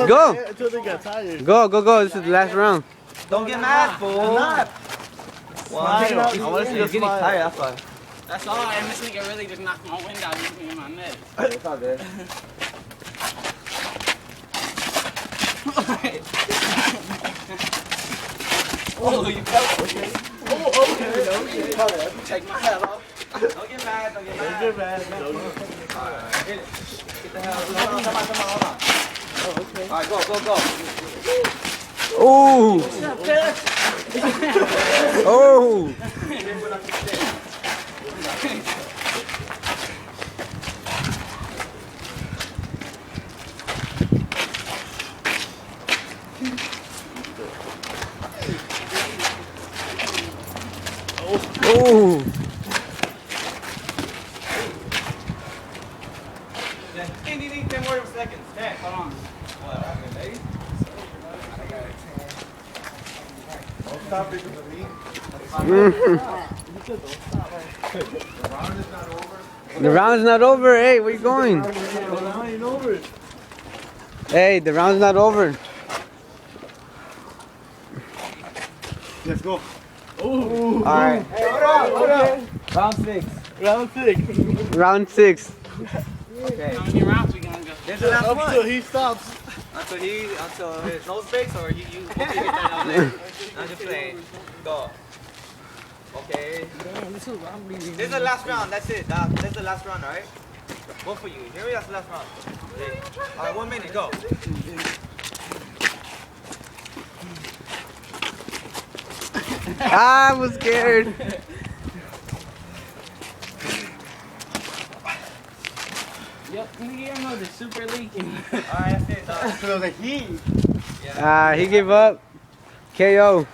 Go. Until they get tired. Go. This is the last round. Don't get mad, fool. Smile. I want to see you Getting smile. tired, that's why. That's all. I just think it really just knocked my wind out of me in my neck. It's all good. Oh, you felt okay. Oh, okay. Take my head off. Don't get mad, don't get mad. Good man. Alright, get it. Get the hell out. Come on, hold on. Oh, okay. Alright, go. Oh. Oh. Oh. 10 more seconds. 10. Hold on. Don't stop it for me. The round's not over. Hey, where you going? I ain't over it. Hey, the round's not over. Let's go. Oh. Alright. Hey, hold up. Round 6. Round 6. Round 6. Okay. How many rounds we gonna go? This is the last Until one. he stops. Until his nose breaks or you get that out. I'm just playing. Go. Okay. This is the last round. That's it. This is the last round, alright? Both for you. Here we are. That's the last round. Okay. Alright, 1 minute. Go. I was scared. Yep, nigga, know the super leaking. Alright, that's it. So the heat. He gave up. KO.